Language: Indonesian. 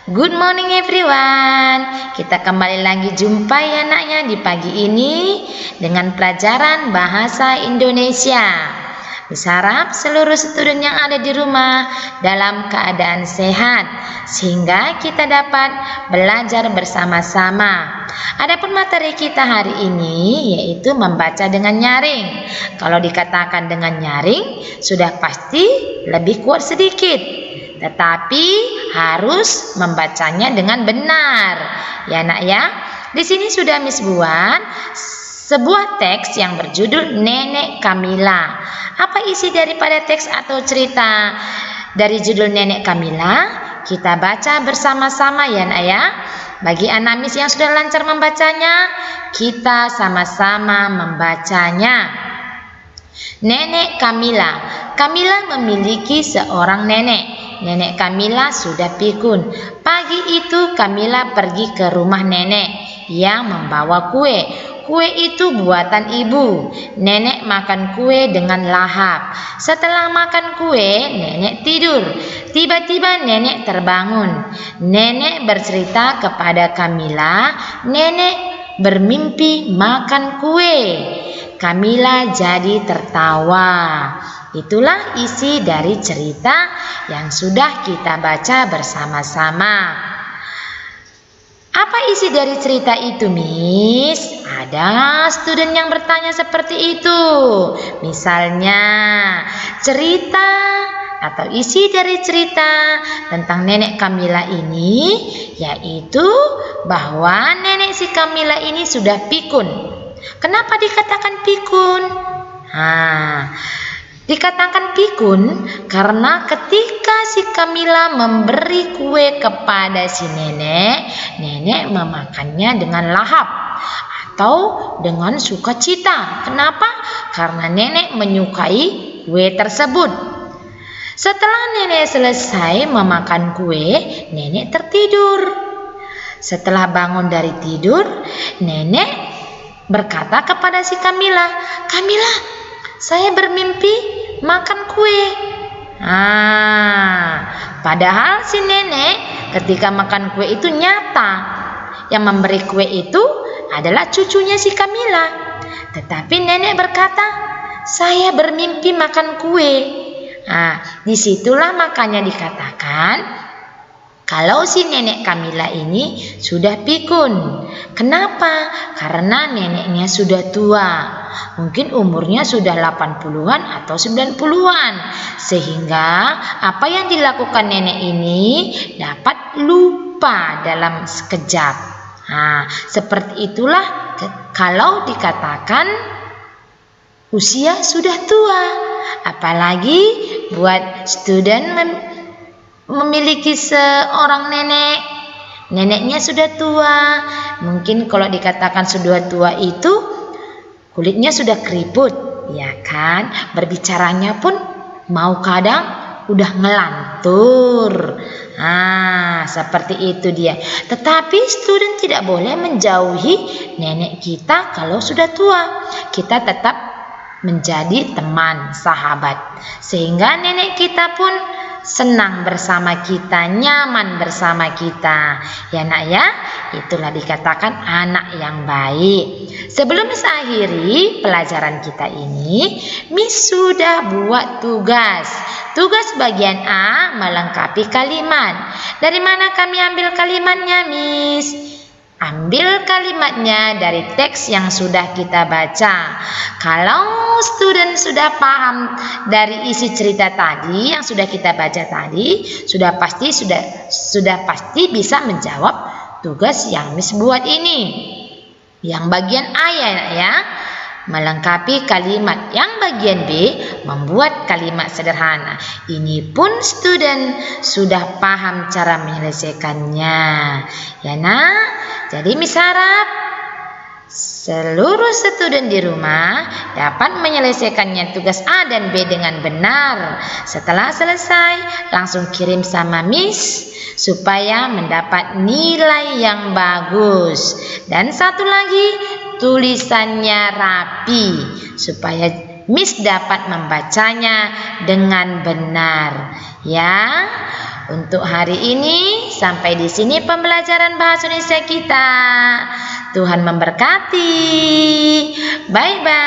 Good morning everyone. Kita kembali lagi jumpa ya naknya di pagi ini dengan pelajaran bahasa Indonesia. Berharap seluruh student yang ada di rumah dalam keadaan sehat sehingga kita dapat belajar bersama-sama. Adapun materi kita hari ini yaitu membaca dengan nyaring. Kalau dikatakan dengan nyaring sudah pasti lebih kuat sedikit, tetapi harus membacanya dengan benar. Ya nak ya. Di sini sudah Miss buat sebuah teks yang berjudul Nenek Kamila. Apa isi daripada teks atau cerita dari judul Nenek Kamila? Kita baca bersama-sama ya nak ya. Bagi anak Miss yang sudah lancar membacanya, kita sama-sama membacanya. Nenek Kamila. Kamila memiliki seorang nenek. Nenek Kamila sudah pikun. Pagi itu Kamila pergi ke rumah nenek yang membawa kue. Kue itu buatan ibu. Nenek makan kue dengan lahap. Setelah makan kue, nenek tidur. Tiba-tiba nenek terbangun. Nenek bercerita kepada Kamila, nenek bermimpi makan kue. Kamila jadi tertawa. Itulah isi dari cerita yang sudah kita baca bersama-sama. Apa isi dari cerita itu, Miss? Ada student yang bertanya seperti itu. Misalnya, cerita atau isi dari cerita tentang nenek Kamila ini yaitu bahwa nenek si Kamila ini sudah pikun. Kenapa dikatakan pikun? Dikatakan pikun karena ketika si Kamila memberi kue kepada si nenek, nenek memakannya dengan lahap atau dengan sukacita. Kenapa? Karena nenek menyukai kue tersebut. Setelah nenek selesai memakan kue, nenek tertidur. Setelah bangun dari tidur, nenek berkata kepada si Kamila, "Kamila, saya bermimpi makan kue." Padahal si nenek ketika makan kue itu nyata. Yang memberi kue itu adalah cucunya si Kamila. Tetapi nenek berkata, "Saya bermimpi makan kue." Disitulah makanya dikatakan kalau si nenek Kamila ini sudah pikun. Kenapa? Karena neneknya sudah tua. Mungkin umurnya sudah 80-an atau 90-an. Sehingga apa yang dilakukan nenek ini dapat lupa dalam sekejap. Seperti itulah kalau dikatakan usia sudah tua. Apalagi buat student memiliki seorang nenek. Neneknya sudah tua. Mungkin kalau dikatakan sudah tua itu kulitnya sudah keriput, ya kan? Berbicaranya pun mau kadang udah ngelantur. Seperti itu dia. Tetapi student tidak boleh menjauhi nenek kita kalau sudah tua. Kita tetap menjadi teman, sahabat. Sehingga nenek kita pun senang bersama kita, nyaman bersama kita. Ya nak ya, itulah dikatakan anak yang baik. Sebelum Miss akhiri pelajaran kita ini, Miss sudah buat tugas. Tugas bagian A melengkapi kalimat. Dari mana kami ambil kalimatnya, Miss? Ambil kalimatnya dari teks yang sudah kita baca. Kalau student sudah paham dari isi cerita tadi yang sudah kita baca tadi, sudah pasti bisa menjawab tugas yang Miss buat ini. Yang bagian A ya, melengkapi kalimat. Yang bagian B membuat kalimat sederhana. Ini pun student sudah paham cara menyelesaikannya. Ya nak? Jadi Miss harap seluruh student di rumah dapat menyelesaikannya tugas A dan B dengan benar. Setelah selesai, langsung kirim sama Miss supaya mendapat nilai yang bagus. Dan satu lagi, tulisannya rapi supaya Miss dapat membacanya dengan benar. Ya, untuk hari ini sampai di sini pembelajaran bahasa Indonesia kita. Tuhan memberkati. Bye bye.